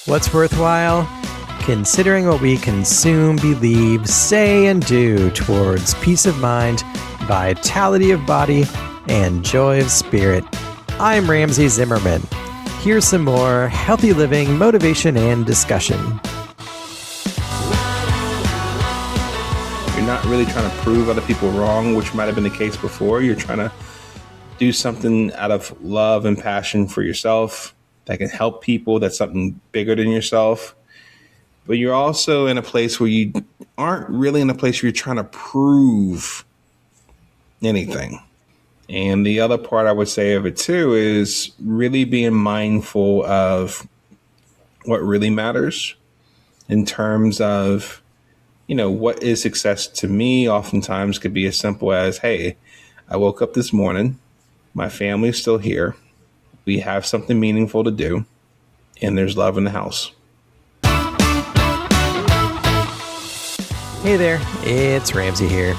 What's worthwhile? Considering what we consume, believe, say, and do towards peace of mind, vitality of body, and joy of spirit. I'm Ramsey Zimmerman. Here's some more healthy living, motivation, and discussion. You're not really trying to prove other people wrong, which might have been the case before. You're trying to do something out of love and passion for yourself that can help people. That's something bigger than yourself. But you're also in a place where you aren't really in a place where you're trying to prove anything. And the other part I would say of it too is really being mindful of what really matters in terms of, what is success to me oftentimes could be as simple as, hey, I woke up this morning, my family's still here, we have something meaningful to do, and there's love in the house. Hey there, it's Ramsey here.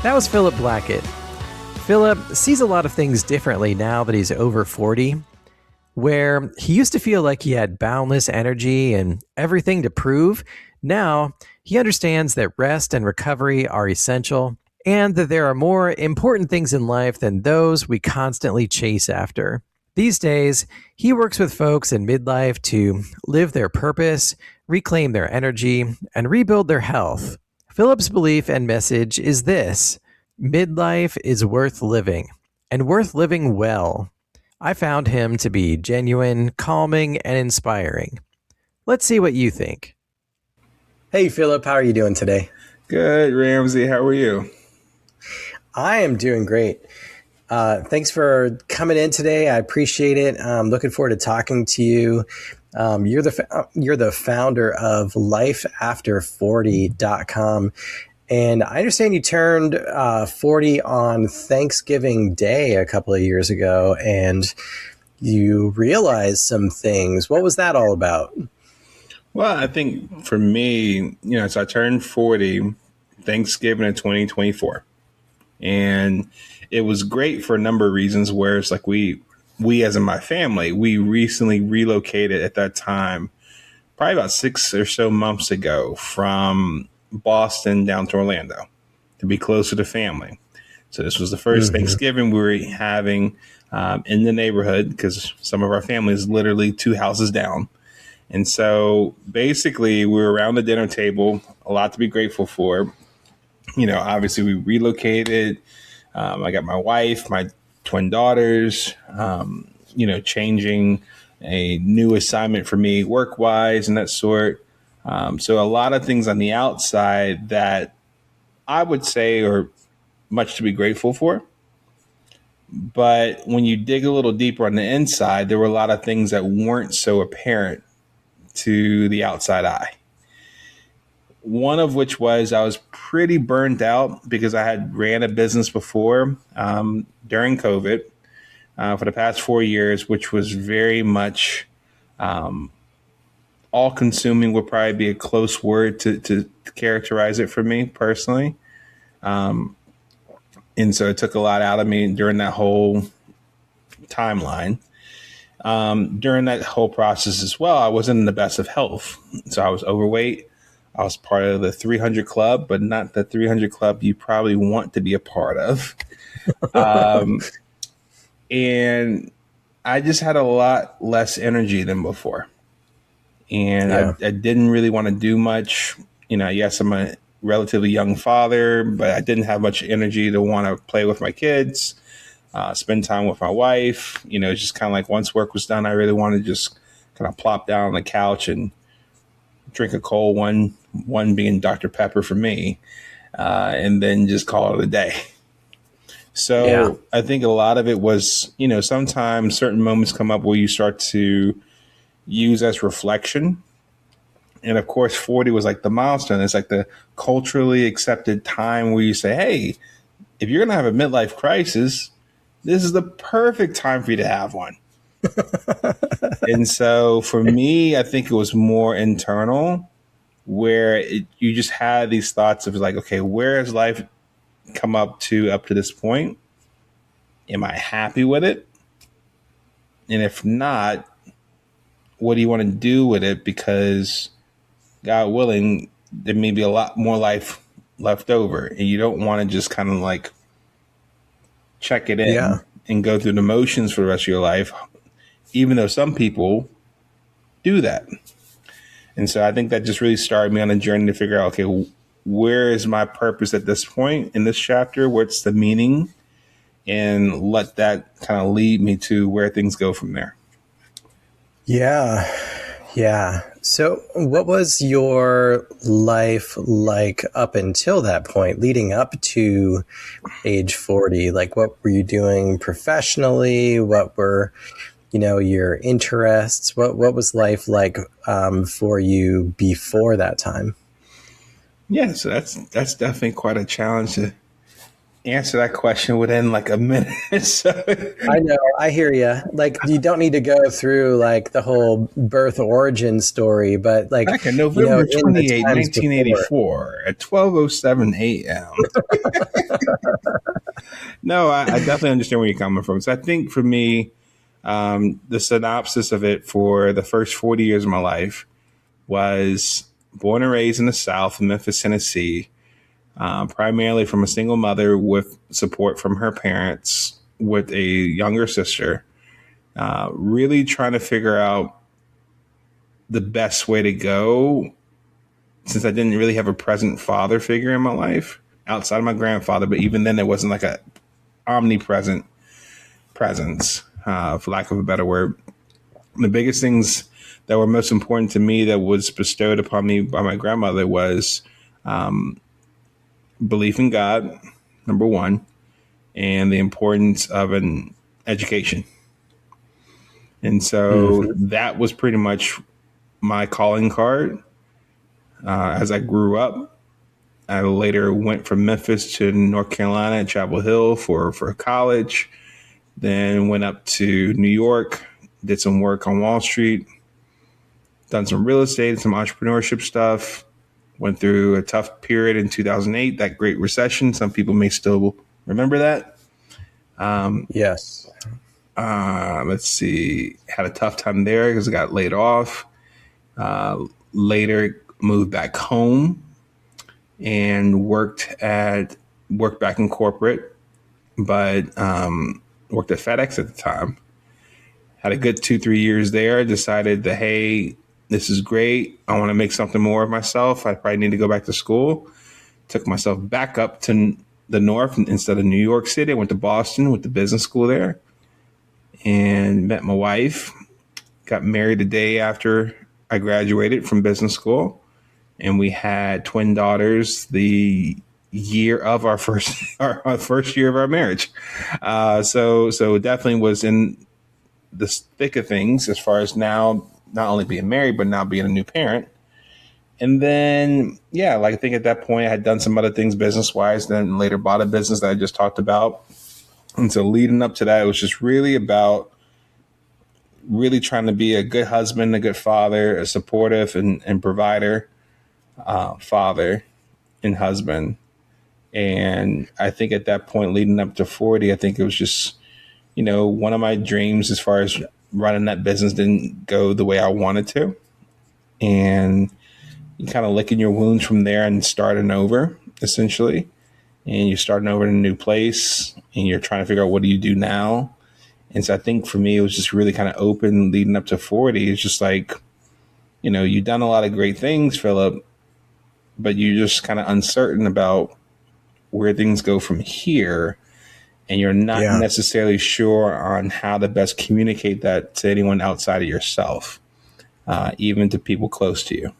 That was Philip Blackett. Philip sees a lot of things differently now that he's over 40, where he used to feel like he had boundless energy and everything to prove. Now, he understands that rest and recovery are essential and that there are more important things in life than those we constantly chase after. These days, he works with folks in midlife to live their purpose, reclaim their energy, and rebuild their health. Philip's belief and message is this: midlife is worth living, and worth living well. I found him to be genuine, calming, and inspiring. Let's see what you think. Hey, Philip, how are you doing today? Good, Ramsey. How are you? I am doing great. Thanks for coming in today. I appreciate it. I'm looking forward to talking to you. You're the founder of lifeafter40.com. And I understand you turned 40 on Thanksgiving Day a couple of years ago, and you realized some things. What was that all about? Well, I think for me, so I turned 40 Thanksgiving in 2024. And it was great for a number of reasons, where it's like we as in my family, we recently relocated at that time, probably about 6 or so months ago, from Boston down to Orlando to be closer to family. So this was the first Thanksgiving we were having in the neighborhood, because some of our family is literally 2 houses down. And so basically we were around the dinner table, a lot to be grateful for. Obviously we relocated. I got my wife, my twin daughters, changing a new assignment for me work-wise and that sort. So a lot of things on the outside that I would say are much to be grateful for. But when you dig a little deeper on the inside, there were a lot of things that weren't so apparent to the outside eye. One of which was I was pretty burned out because I had ran a business before during COVID for the past 4 years, which was very much all-consuming would probably be a close word to characterize it for me personally. And so it took a lot out of me during that whole timeline. During that whole process as well, I wasn't in the best of health. So I was overweight. I was part of the 300 club, but not the 300 club you probably want to be a part of. And I just had a lot less energy than before. And I didn't really want to do much. Yes, I'm a relatively young father, but I didn't have much energy to want to play with my kids, spend time with my wife. It's just kind of like once work was done, I really wanted to just kind of plop down on the couch and drink a cold one being Dr. Pepper for me, and then just call it a day. So I think a lot of it was, sometimes certain moments come up where you start to use as reflection. And of course, 40 was like the milestone. It's like the culturally accepted time where you say, hey, if you're going to have a midlife crisis, this is the perfect time for you to have one. And so for me, I think it was more internal, where you just had these thoughts of like, okay, where has life come up to this point? Am I happy with it? And if not, what do you want to do with it? Because God willing, there may be a lot more life left over, and you don't want to just kind of like check it in and go through the motions for the rest of your life, even though some people do that. And so I think that just really started me on a journey to figure out, okay, where is my purpose at this point in this chapter? What's the meaning? And let that kind of lead me to where things go from there. Yeah. Yeah. So what was your life like up until that point, leading up to age 40? Like, what were you doing professionally? What were, your interests? What was life like for you before that time? Yeah, so that's definitely quite a challenge to answer that question within like a minute. So. I know, I hear you. Like, you don't need to go through like the whole birth origin story, but like back in November 28, 1984 at 12:07 a.m. No, I definitely understand where you're coming from. So I think for me, the synopsis of it for the first 40 years of my life was born and raised in the South, Memphis, Tennessee. Primarily from a single mother with support from her parents, with a younger sister, really trying to figure out the best way to go, since I didn't really have a present father figure in my life outside of my grandfather. But even then, there wasn't like a omnipresent presence, for lack of a better word. The biggest things that were most important to me that was bestowed upon me by my grandmother was belief in God, number one, and the importance of an education. And so that was pretty much my calling card. As I grew up, I later went from Memphis to North Carolina at Chapel Hill for college, then went up to New York, did some work on Wall Street, done some real estate, some entrepreneurship stuff. Went through a tough period in 2008, that Great Recession. Some people may still remember that. Yes. Let's see. Had a tough time there because I got laid off. Later moved back home and worked back in corporate, but worked at FedEx at the time. Had a good 2-3 years there. Decided that, hey, this is great. I want to make something more of myself. I probably need to go back to school. Took myself back up to the north instead of New York City. I went to Boston, went to business school there, and met my wife. Got married the day after I graduated from business school, and we had twin daughters the year of our first year of our marriage. So definitely was in the thick of things as far as now. Not only being married, but now being a new parent. And then, I think at that point I had done some other things business-wise, then later bought a business that I just talked about. And so leading up to that, it was just really about really trying to be a good husband, a good father, a supportive and provider, father and husband. And I think at that point, leading up to 40, I think it was just, one of my dreams as far as running that business didn't go the way I wanted to. And you kind of licking your wounds from there and starting over, essentially. And you're starting over in a new place and you're trying to figure out what do you do now. And so I think for me, it was just really kind of open leading up to 40. It's just like, you've done a lot of great things, Philip, but you're just kind of uncertain about where things go from here. And you're not necessarily sure on how to best communicate that to anyone outside of yourself, even to people close to you.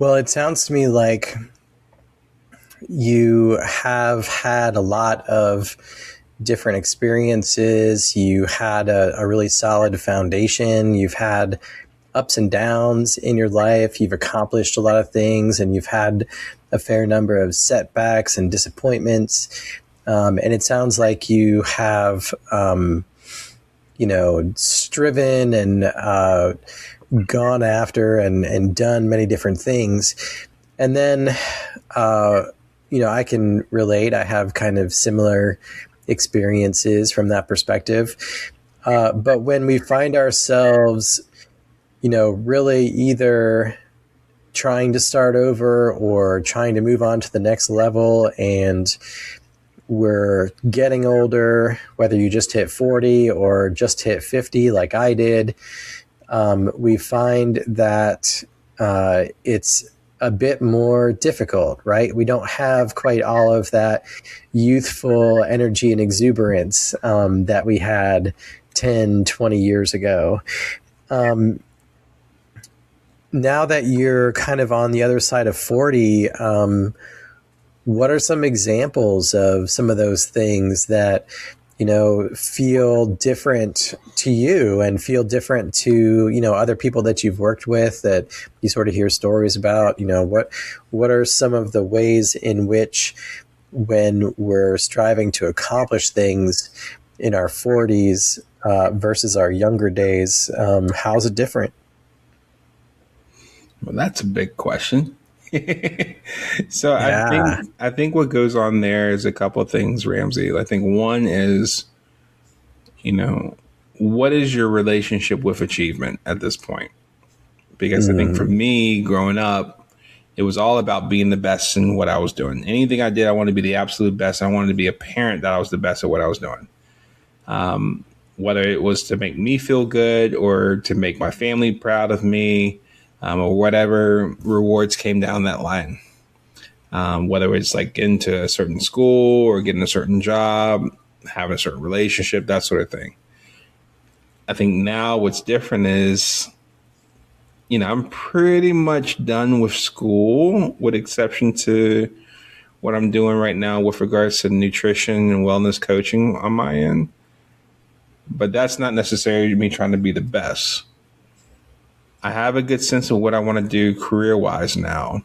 Well, it sounds to me like you have had a lot of different experiences. You had a really solid foundation. You've had ups and downs in your life. You've accomplished a lot of things, and you've had a fair number of setbacks and disappointments. And it sounds like you have, striven and gone after and done many different things. And then, I can relate. I have kind of similar experiences from that perspective. But when we find ourselves, really either trying to start over or trying to move on to the next level, and we're getting older, whether you just hit 40 or just hit 50 like I did, we find that it's a bit more difficult, right? We don't have quite all of that youthful energy and exuberance that we had 10, 20 years ago. Now that you're kind of on the other side of 40, what are some examples of some of those things that, feel different to you and feel different to, other people that you've worked with that you sort of hear stories about? What are some of the ways in which, when we're striving to accomplish things in our 40s versus our younger days, how's it different? Well, that's a big question. So Yeah. I think what goes on there is a couple of things, Ramsey. I think one is, what is your relationship with achievement at this point? Because I think for me, growing up, it was all about being the best in what I was doing. Anything I did, I wanted to be the absolute best. I wanted to be a parent that I was the best at what I was doing. Whether it was to make me feel good or to make my family proud of me, or whatever rewards came down that line. Whether it's like getting to a certain school or getting a certain job, having a certain relationship, that sort of thing. I think now what's different is, I'm pretty much done with school, with exception to what I'm doing right now with regards to nutrition and wellness coaching on my end. But that's not necessarily me trying to be the best. I have a good sense of what I want to do career-wise now.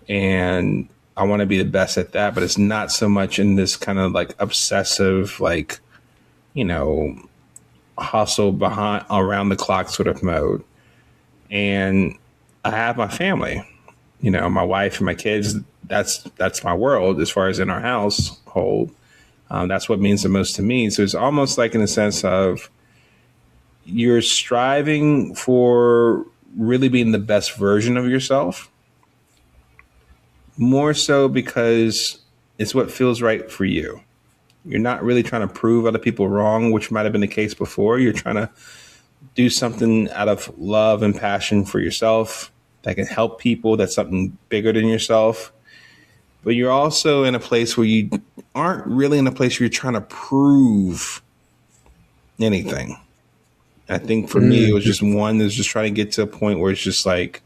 And I want to be the best at that, but it's not so much in this kind of like obsessive, like, hustle behind around the clock sort of mode. And I have my family, my wife and my kids. That's my world as far as in our household. That's what means the most to me. So it's almost like in a sense of you're striving for really being the best version of yourself. More so because it's what feels right for you. You're not really trying to prove other people wrong, which might have been the case before. You're trying to do something out of love and passion for yourself that can help people. That's something bigger than yourself. But you're also in a place where you aren't really in a place where you're trying to prove anything. I think for me, it was just one that's just trying to get to a point where it's just like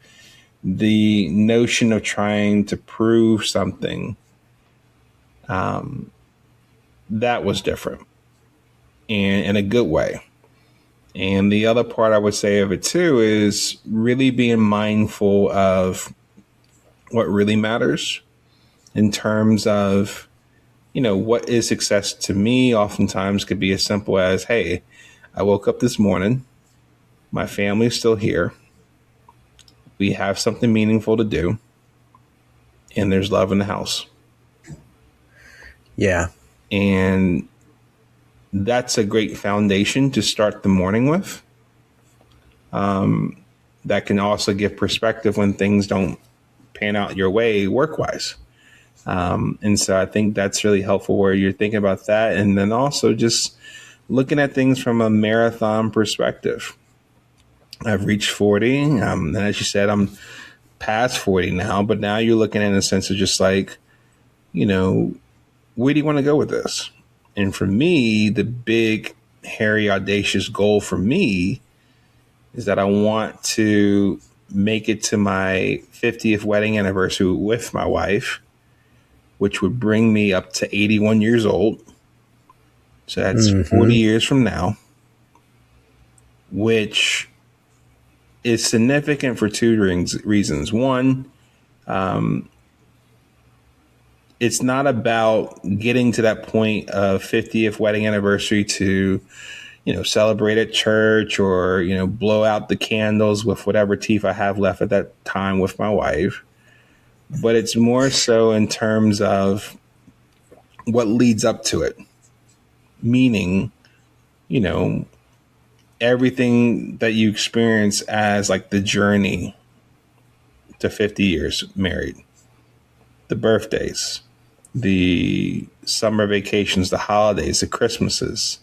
the notion of trying to prove something, that was different and in a good way. And the other part I would say of it too is really being mindful of what really matters in terms of, what is success to me oftentimes could be as simple as, hey, I woke up this morning, my family's still here, we have something meaningful to do, and there's love in the house. Yeah. And that's a great foundation to start the morning with. That can also give perspective when things don't pan out your way work-wise. And so I think that's really helpful where you're thinking about that. And then also just looking at things from a marathon perspective. I've reached 40. And as you said, I'm past 40 now. But now you're looking at it in a sense of just like, where do you want to go with this? And for me, the big, hairy, audacious goal for me is that I want to make it to my 50th wedding anniversary with my wife, which would bring me up to 81 years old. So that's 40 years from now, which is significant for two reasons. One, it's not about getting to that point of 50th wedding anniversary to, celebrate at church or, blow out the candles with whatever teeth I have left at that time with my wife. But it's more so in terms of what leads up to it. Meaning, you know, everything that you experience as like the journey to 50 years married, the birthdays, the summer vacations, the holidays, the Christmases,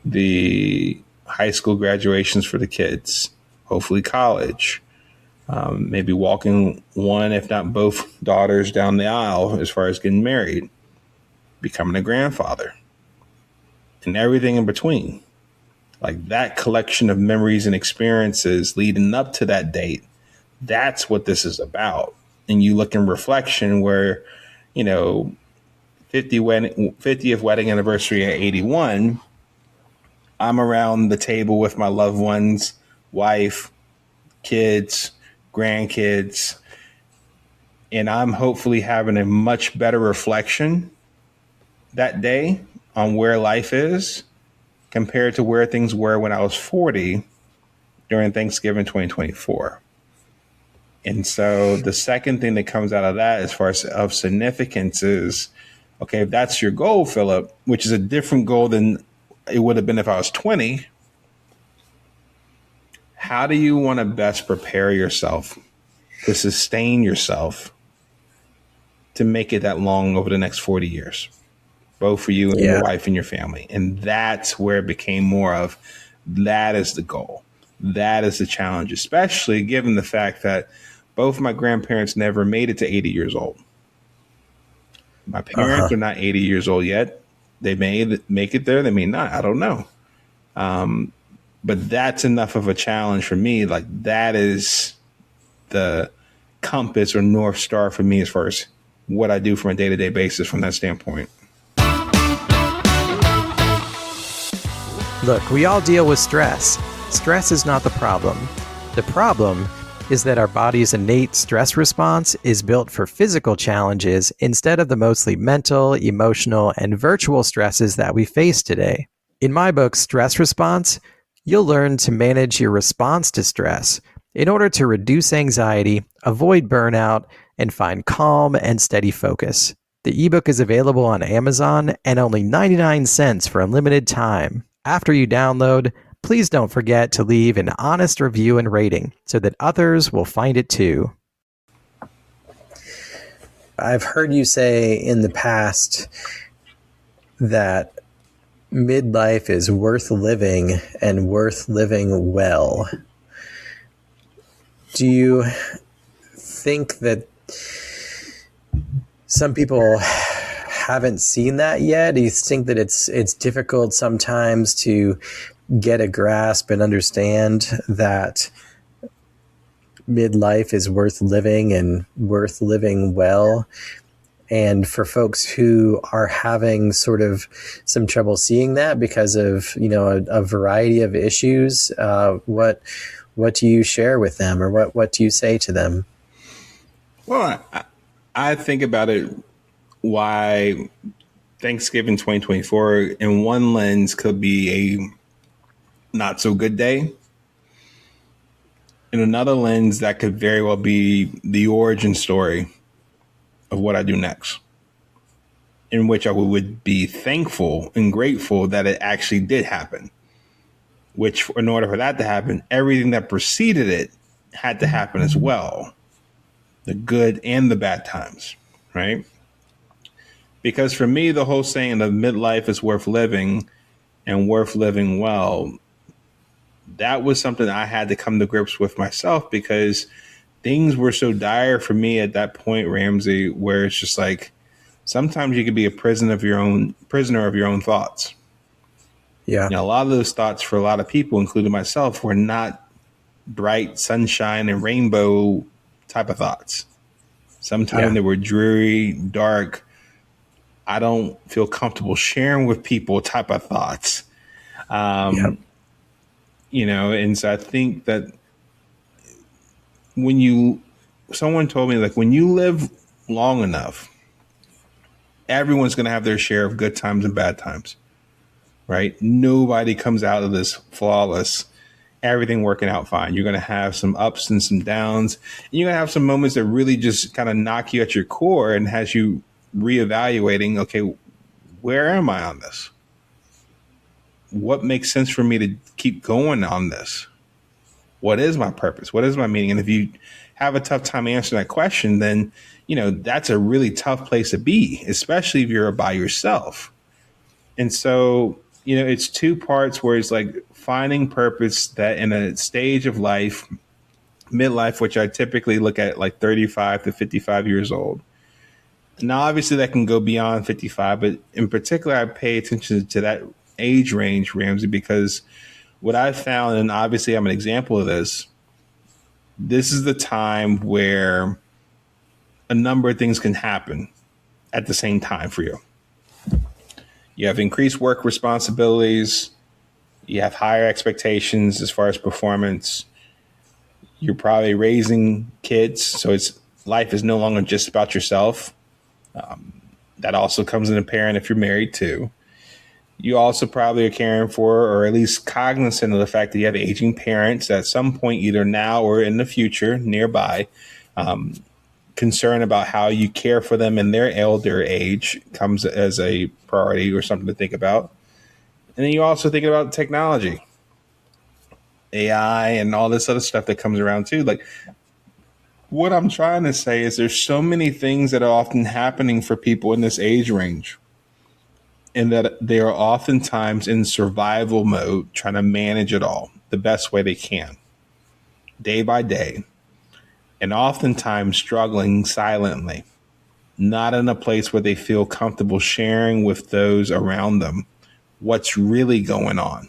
the high school graduations for the kids, hopefully college, maybe walking one, if not both daughters down the aisle as far as getting married, becoming a grandfather, and everything in between. Like that collection of memories and experiences leading up to that date, that's what this is about. And you look in reflection where, 50th wedding anniversary at 81, I'm around the table with my loved ones, wife, kids, grandkids, and I'm hopefully having a much better reflection that day on where life is compared to where things were when I was 40 during Thanksgiving 2024. And so the second thing that comes out of that as far as of significance is, okay, if that's your goal, Philip, which is a different goal than it would have been if I was 20, how do you want to best prepare yourself to sustain yourself to make it that long over the next 40 years, both for you and your wife and your family? And that's where it became more of, that is the goal. That is the challenge, especially given the fact that both my grandparents never made it to 80 years old. My parents are not 80 years old yet. They may make it there. They may not. I don't know. But that's enough of a challenge for me. Like that is the compass or North Star for me as far as what I do from a day-to-day basis from that standpoint. Look, we all deal with stress. Stress is not the problem. The problem is that our body's innate stress response is built for physical challenges instead of the mostly mental, emotional, and virtual stresses that we face today. In my book, Stress Response, you'll learn to manage your response to stress in order to reduce anxiety, avoid burnout, and find calm and steady focus. The ebook is available on Amazon and only 99 cents for a limited time. After you download, please don't forget to leave an honest review and rating so that others will find it too. I've heard you say in the past that midlife is worth living and worth living well. Do you think that some people haven't seen that yet? Do you think that it's difficult sometimes to get a grasp and understand that midlife is worth living and worth living well? And for folks who are having sort of some trouble seeing that because of, a variety of issues, what do you share with them, or what do you say to them? Well, I think about it, why Thanksgiving 2024 in one lens could be a not so good day. In another lens, that could very well be the origin story of what I do next, in which I would be thankful and grateful that it actually did happen, which in order for that to happen, everything that preceded it had to happen as well. The good and the bad times, right? Because for me, the whole saying of midlife is worth living and worth living well, that was something I had to come to grips with myself, because things were so dire for me at that point, Ramsey, where it's just like, sometimes you could be a prisoner of your own thoughts. Yeah. A lot of those thoughts for a lot of people, including myself, were not bright sunshine and rainbow type of thoughts. Sometimes they were dreary, dark, I don't feel comfortable sharing with people type of thoughts. And so I think that someone told me, like, when you live long enough, everyone's going to have their share of good times and bad times, right? Nobody comes out of this flawless, everything working out fine. You're going to have some ups and some downs. And you're going to have some moments that really just kind of knock you at your core and has you reevaluating, okay, where am I on this? what makes sense for me to keep going on this? What is my purpose? What is my meaning? And if you have a tough time answering that question, then, that's a really tough place to be, especially if you're by yourself. And so, it's two parts where it's like finding purpose that in a stage of life, midlife, which I typically look at like 35 to 55 years old. Now, obviously that can go beyond 55, but in particular, I pay attention to that age range, Ramsey, because what I've found, and obviously I'm an example of this is the time where a number of things can happen at the same time for you. You have increased work responsibilities. You have higher expectations as far as performance. You're probably raising kids, so life is no longer just about yourself. That also comes in apparent if you're married too. You also probably are caring for, or at least cognizant of the fact that you have aging parents at some point, either now or in the future, nearby. Concern about how you care for them in their elder age comes as a priority or something to think about. And then you also think about technology, AI, and all this other stuff that comes around too. Like, what I'm trying to say is there's so many things that are often happening for people in this age range, and that they are oftentimes in survival mode, trying to manage it all the best way they can, day by day, and oftentimes struggling silently, not in a place where they feel comfortable sharing with those around them what's really going on.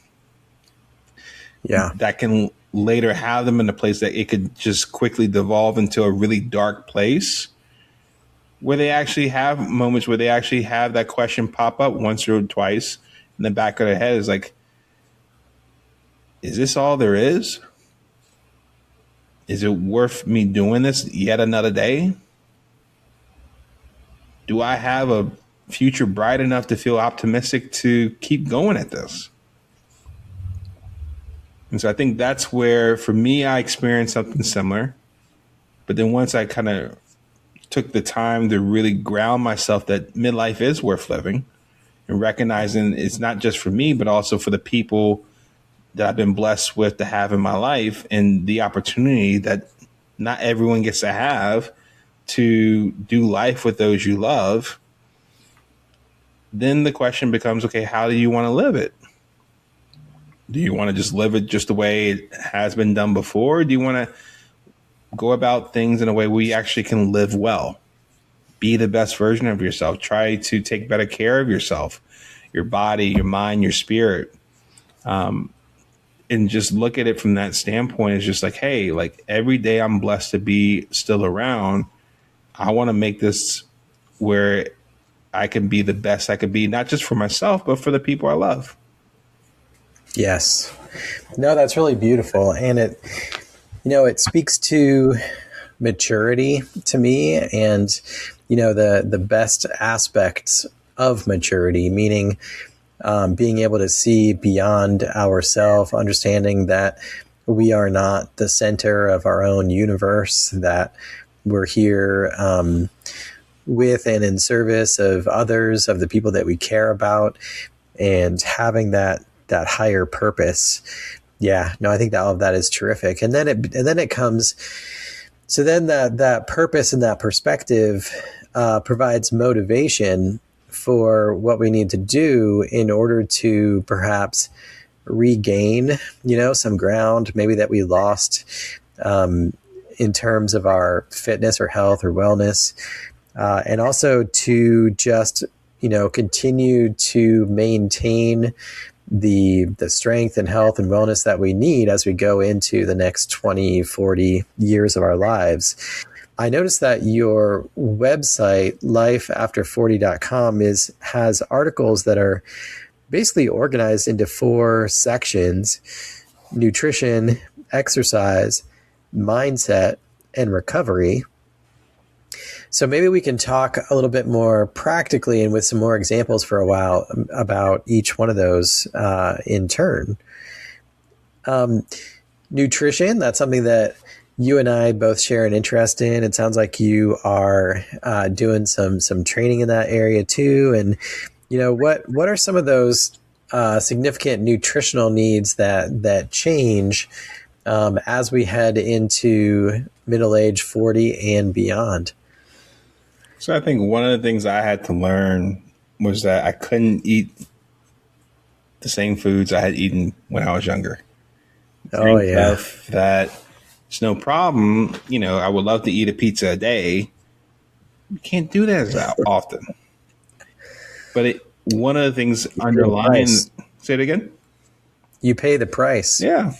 Yeah. That can later have them in a place that it could just quickly devolve into a really dark place, where they actually have moments where they actually have that question pop up once or twice in the back of their head. Is like, is this all there is? Is it worth me doing this yet another day? Do I have a future bright enough to feel optimistic to keep going at this? And so I think that's where, for me, I experienced something similar. But then once I kind of took the time to really ground myself that midlife is worth living, and recognizing it's not just for me, but also for the people that I've been blessed with to have in my life, and the opportunity that not everyone gets to have to do life with those you love, then the question becomes, okay, how do you want to live it? Do you want to just live it just the way it has been done before? Or do you want to go about things in a way where you actually can live well? Be the best version of yourself. Try to take better care of yourself, your body, your mind, your spirit. And just look at it from that standpoint. It's just like, hey, like every day I'm blessed to be still around. I want to make this where I can be the best I could be, not just for myself, but for the people I love. Yes. No, that's really beautiful. And it speaks to maturity to me, and, the best aspects of maturity, meaning being able to see beyond ourselves, understanding that we are not the center of our own universe, that we're here with and in service of others, of the people that we care about, and having that higher purpose. Yeah, no, I think that all of that is terrific. And then it comes. So then that purpose and that perspective provides motivation for what we need to do in order to perhaps regain, some ground maybe that we lost in terms of our fitness or health or wellness, and also to just, continue to maintain the strength and health and wellness that we need as we go into the next 20, 40 years of our lives. I noticed that your website, lifeafter40.com, has articles that are basically organized into 4 sections: nutrition, exercise, mindset, and recovery. So maybe we can talk a little bit more practically and with some more examples for a while about each one of those in turn. Nutrition, that's something that you and I both share an interest in. It sounds like you are doing some training in that area too. And, what are some of those significant nutritional needs that change as we head into middle age 40 and beyond. So I think one of the things I had to learn was that I couldn't eat the same foods I had eaten when I was younger. Oh, yeah. Stuff that it's no problem. I would love to eat a pizza a day. You can't do that as often. But one of the things underlying, say it again. You pay the price. Yeah.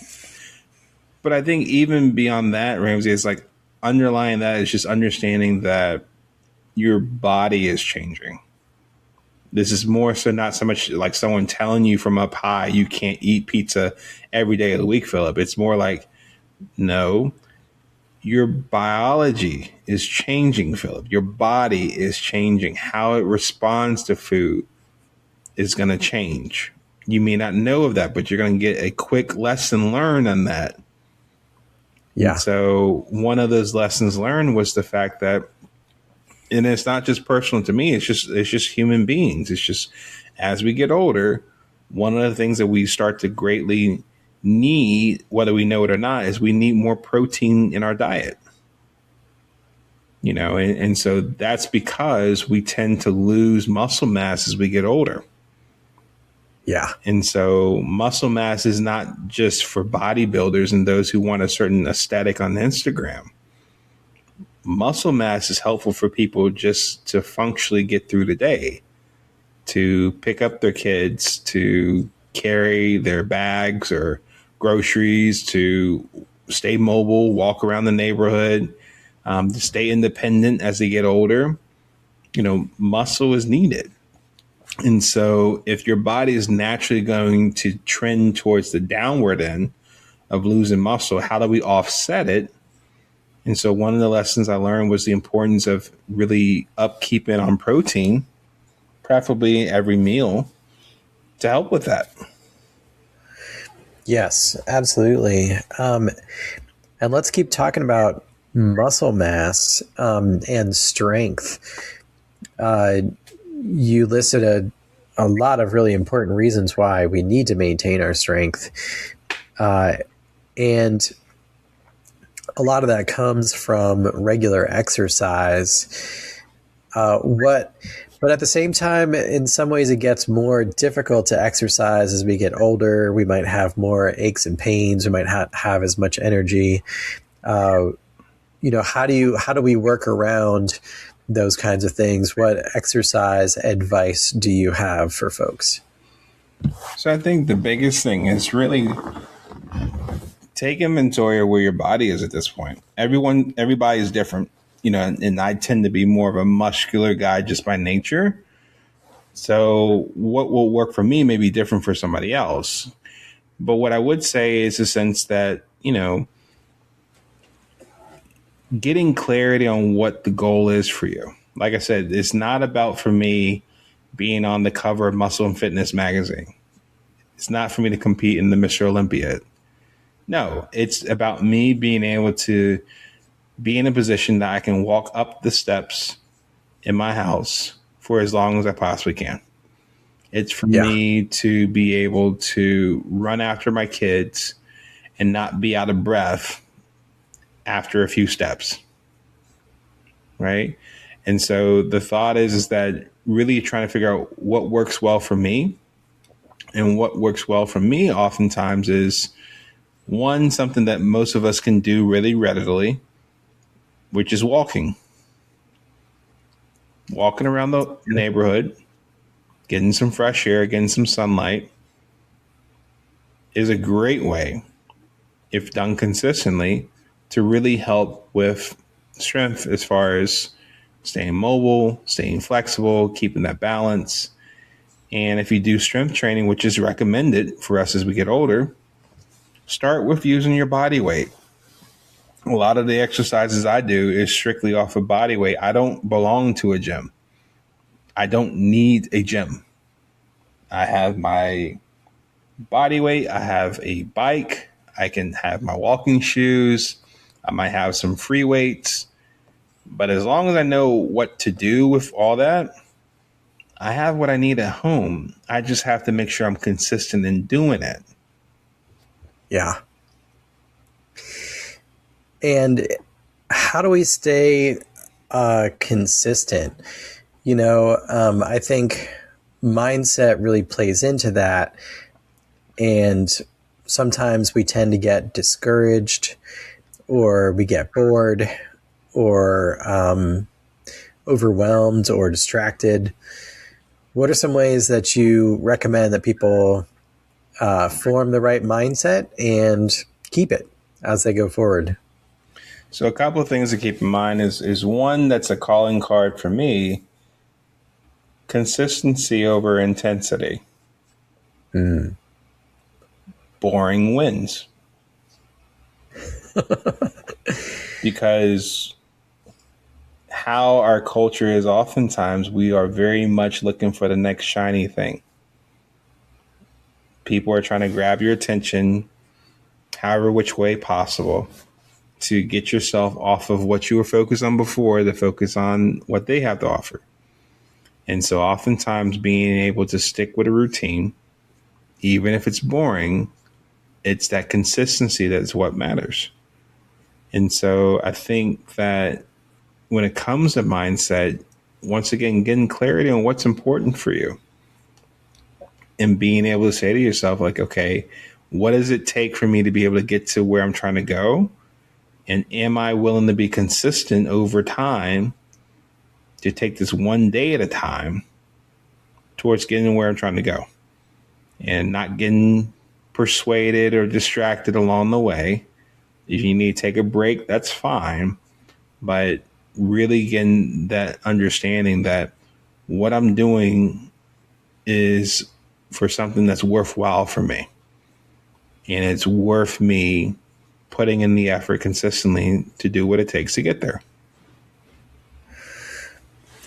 But I think even beyond that, Ramsey, is like underlying that is just understanding that your body is changing. This is more so not so much like someone telling you from up high you can't eat pizza every day of the week, Philip. It's more like, no, your biology is changing, Philip. Your body is changing. How it responds to food is going to change. You may not know of that, but you're going to get a quick lesson learned on that. Yeah. And so one of those lessons learned was the fact that, and it's not just personal to me, it's just human beings. It's just as we get older, one of the things that we start to greatly need, whether we know it or not, is we need more protein in our diet. And so that's because we tend to lose muscle mass as we get older. Yeah. And so muscle mass is not just for bodybuilders and those who want a certain aesthetic on Instagram. Muscle mass is helpful for people just to functionally get through the day, to pick up their kids, to carry their bags or groceries, to stay mobile, walk around the neighborhood, to stay independent as they get older. Muscle is needed. And so if your body is naturally going to trend towards the downward end of losing muscle, how do we offset it? And so one of the lessons I learned was the importance of really upkeeping on protein, preferably every meal, to help with that. Yes, absolutely. And let's keep talking about muscle mass and strength. You listed a lot of really important reasons why we need to maintain our strength. And a lot of that comes from regular exercise. But at the same time, in some ways, it gets more difficult to exercise as we get older. We might have more aches and pains. We might not have as much energy. How do we work around those kinds of things? What exercise advice do you have for folks? So I think the biggest thing is really take inventory of where your body is at this point. Everybody is different, and I tend to be more of a muscular guy just by nature. So what will work for me may be different for somebody else. But what I would say is a sense that, getting clarity on what the goal is for you. Like I said, it's not about, for me, being on the cover of Muscle and Fitness magazine. It's not for me to compete in the Mr. Olympia. No, it's about me being able to be in a position that I can walk up the steps in my house for as long as I possibly can. It's for me to be able to run after my kids and not be out of breath after a few steps. Right? And so the thought is that really trying to figure out what works well for me. And what works well for me oftentimes is, one, something that most of us can do really readily, which is walking. Walking around the neighborhood, getting some fresh air, getting some sunlight is a great way, if done consistently, to really help with strength as far as staying mobile, staying flexible, keeping that balance. And if you do strength training, which is recommended for us as we get older, start with using your body weight. A lot of the exercises I do is strictly off of body weight. I don't belong to a gym. I don't need a gym. I have my body weight. I have a bike. I can have my walking shoes. I might have some free weights. But as long as I know what to do with all that, I have what I need at home. I just have to make sure I'm consistent in doing it. Yeah. And how do we stay consistent? I think mindset really plays into that. And sometimes we tend to get discouraged, or we get bored, or overwhelmed or distracted. What are some ways that you recommend that people form the right mindset and keep it as they go forward? So a couple of things to keep in mind is one that's a calling card for me: consistency over intensity. Boring wins. Because how our culture is, oftentimes we are very much looking for the next shiny thing. People are trying to grab your attention however which way possible to get yourself off of what you were focused on before to focus on what they have to offer. And so oftentimes being able to stick with a routine, even if it's boring, it's that consistency that's what matters. And so I think that when it comes to mindset, once again, getting clarity on what's important for you and being able to say to yourself, like, okay, what does it take for me to be able to get to where I'm trying to go? And am I willing to be consistent over time to take this one day at a time towards getting where I'm trying to go and not getting persuaded or distracted along the way? If you need to take a break, that's fine. But really getting that understanding that what I'm doing is for something that's worthwhile for me. And it's worth me putting in the effort consistently to do what it takes to get there.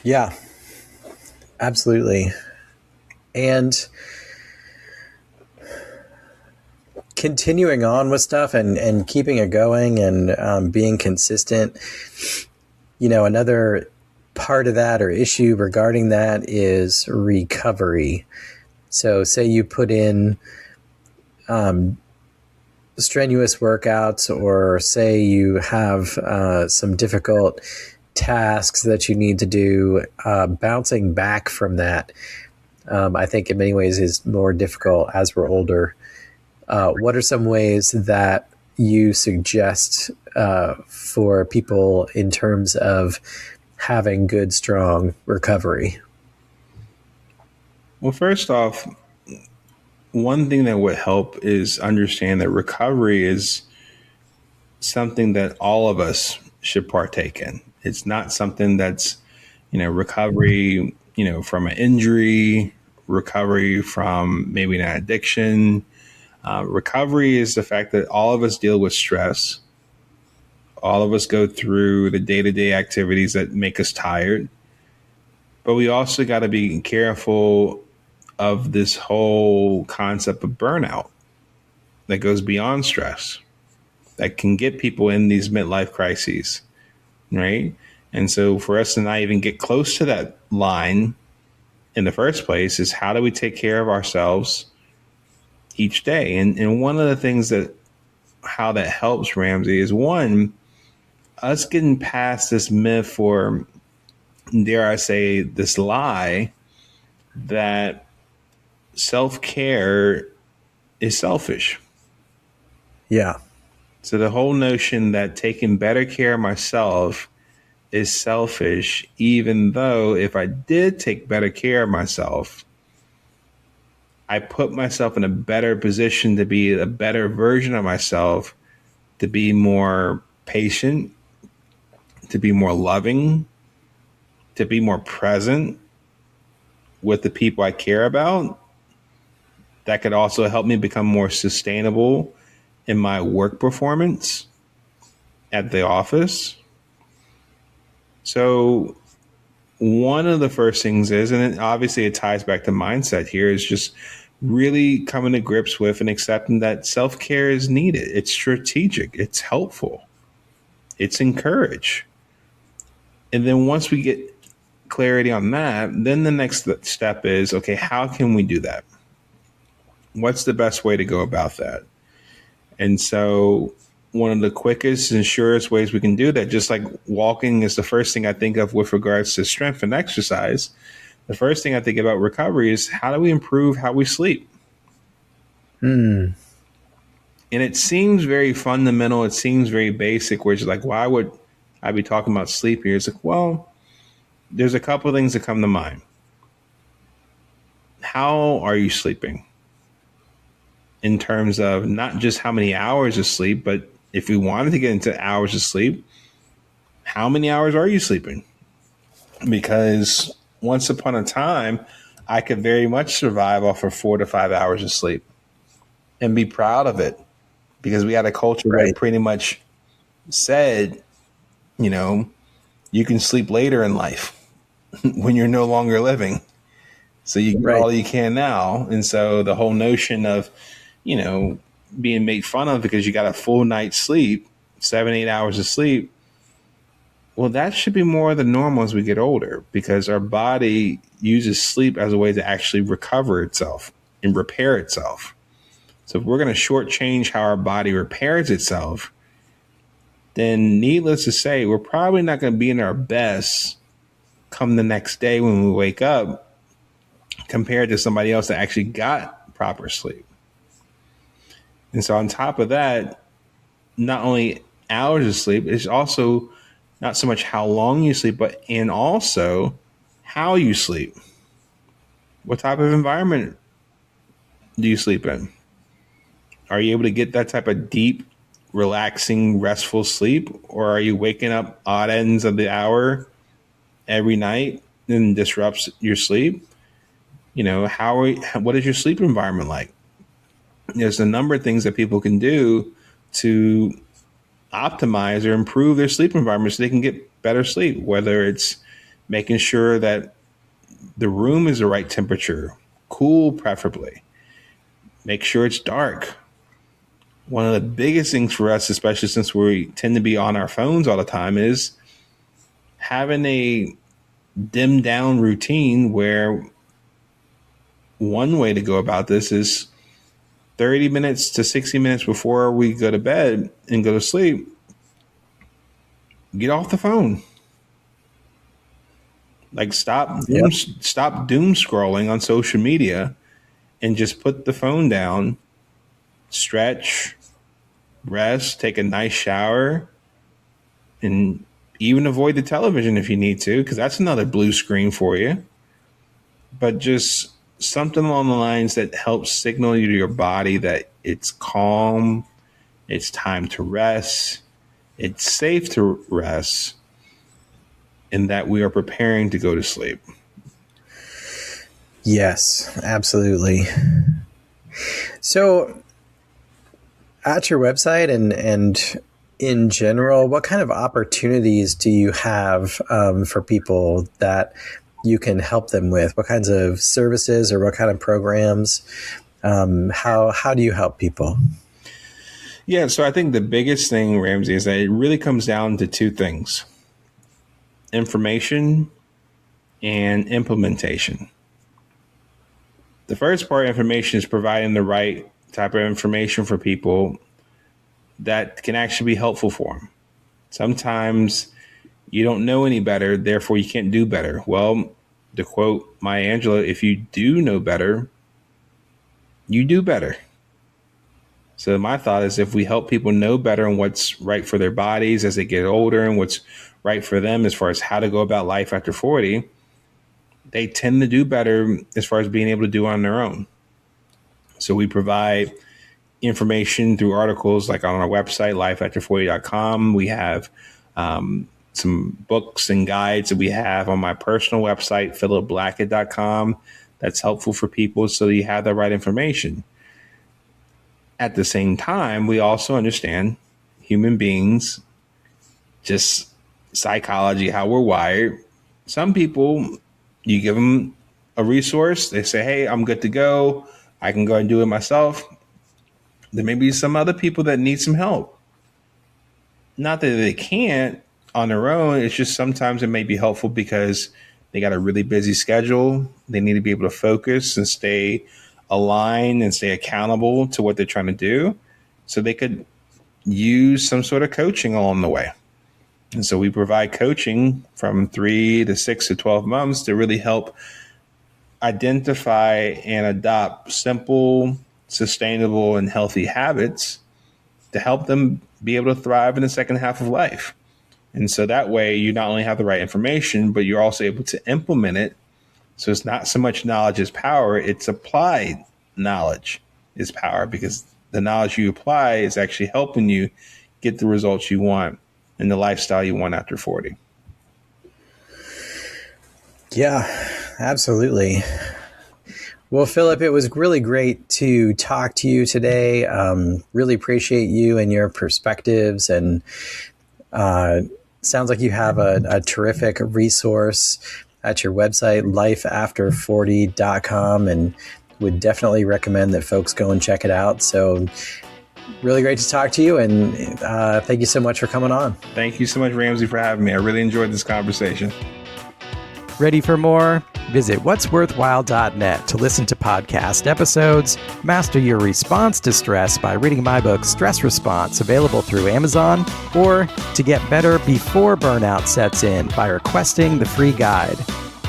Yeah, absolutely. And continuing on with stuff and keeping it going and being consistent. Another part of that or issue regarding that is recovery. So say you put in strenuous workouts, or say you have some difficult tasks that you need to do, bouncing back from that, I think in many ways is more difficult as we're older. What are some ways that you suggest for people in terms of having good, strong recovery? Well, first off, one thing that would help is understand that recovery is something that all of us should partake in. It's not something that's, recovery, from an injury, recovery from maybe an addiction. Recovery is the fact that all of us deal with stress. All of us go through the day-to-day activities that make us tired. But we also got to be careful of this whole concept of burnout that goes beyond stress, that can get people in these midlife crises, right? And so for us to not even get close to that line in the first place is, how do we take care of ourselves each day? And one of the things that, how that helps, Ramsey, is one, us getting past this myth, or dare I say, this lie that self-care is selfish. Yeah. So the whole notion that taking better care of myself is selfish, even though if I did take better care of myself, I put myself in a better position to be a better version of myself, to be more patient, to be more loving, to be more present with the people I care about. That could also help me become more sustainable in my work performance at the office. So one of the first things is, and obviously it ties back to mindset here, is just really coming to grips with and accepting that self-care is needed. It's strategic. It's helpful. It's encouraged. And then once we get clarity on that, then the next step is, okay, how can we do that? What's the best way to go about that? And so one of the quickest and surest ways we can do that, just like walking is the first thing I think of with regards to strength and exercise, the first thing I think about recovery is how do we improve how we sleep? And it seems very fundamental. It seems very basic, where it's like, why would I be talking about sleep here? It's like, well, there's a couple of things that come to mind. How are you sleeping? In terms of not just how many hours of sleep, but if we wanted to get into hours of sleep, how many hours are you sleeping? Because once upon a time, I could very much survive off of 4 to 5 hours of sleep and be proud of it, because we had a culture that pretty much said, you know, you can sleep later in life when you're no longer living. So you get all you can now. And so the whole notion of, you know, being made fun of because you got a full night's sleep, 7-8 hours of sleep. Well, that should be more the normal as we get older, because our body uses sleep as a way to actually recover itself and repair itself. So if we're going to shortchange how our body repairs itself, then needless to say, we're probably not going to be in our best come the next day when we wake up compared to somebody else that actually got proper sleep. And so on top of that, not only hours of sleep, it's also not so much how long you sleep, but and also how you sleep. What type of environment do you sleep in? Are you able to get that type of deep, relaxing, restful sleep? Or are you waking up odd ends of the hour every night and disrupts your sleep? You know, what is your sleep environment like? There's a number of things that people can do to optimize or improve their sleep environment so they can get better sleep, whether it's making sure that the room is the right temperature, cool preferably. Make sure it's dark. One of the biggest things for us, especially since we tend to be on our phones all the time, is having a dimmed down routine where one way to go about this is 30 minutes to 60 minutes before we go to bed and go to sleep, get off the phone. Like stop doom scrolling on social media and just put the phone down, stretch, rest, take a nice shower, and even avoid the television if you need to, because that's another blue screen for you. But just something along the lines that helps signal you to your body that it's calm, it's time to rest, it's safe to rest, and that we are preparing to go to sleep. Yes, absolutely. So at your website and in general, what kind of opportunities do you have for people that you can help them with? What kinds of services or what kind of programs? How do you help people? Yeah, so I think the biggest thing, Ramsey, is that it really comes down to two things: information and implementation. The first part of information is providing the right type of information for people that can actually be helpful for them. Sometimes you don't know any better, therefore you can't do better. Well, to quote Maya Angelou, if you do know better, you do better. So my thought is, if we help people know better and what's right for their bodies as they get older and what's right for them as far as how to go about life after 40, they tend to do better as far as being able to do on their own. So we provide information through articles like on our website, lifeafter40.com. We have some books and guides that we have on my personal website, philipblackett.com. That's helpful for people so you have the right information. At the same time, we also understand human beings, just psychology, how we're wired. Some people, you give them a resource, they say, hey, I'm good to go, I can go and do it myself. There may be some other people that need some help. Not that they can't on their own, it's just sometimes it may be helpful because They got a really busy schedule. They need to be able to focus and stay aligned and stay accountable to what they're trying to do. So they could use some sort of coaching along the way. And so we provide coaching from 3 to 6 to 12 months to really help identify and adopt simple, sustainable, and healthy habits to help them be able to thrive in the second half of life. And so that way you not only have the right information, but you're also able to implement it. So it's not so much knowledge is power, it's applied knowledge is power, because the knowledge you apply is actually helping you get the results you want and the lifestyle you want after 40. Yeah, absolutely. Well, Philip, it was really great to talk to you today. Really appreciate you and your perspectives, and sounds like you have a terrific resource at your website, lifeafter40.com, and would definitely recommend that folks go and check it out. So really great to talk to you, and thank you so much for coming on. Thank you so much, Ramsey, for having me. I really enjoyed this conversation. Ready for more? Visit what'sworthwhile.net to listen to podcast episodes, master your response to stress by reading my book, Stress Response, available through Amazon, or to get better before burnout sets in by requesting the free guide.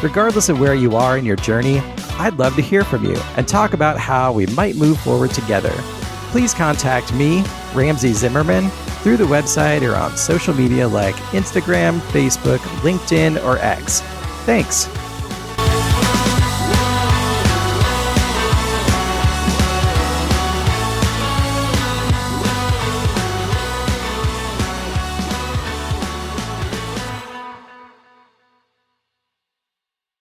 Regardless of where you are in your journey, I'd love to hear from you and talk about how we might move forward together. Please contact me, Ramsey Zimmerman, through the website or on social media like Instagram, Facebook, LinkedIn, or X. Thanks.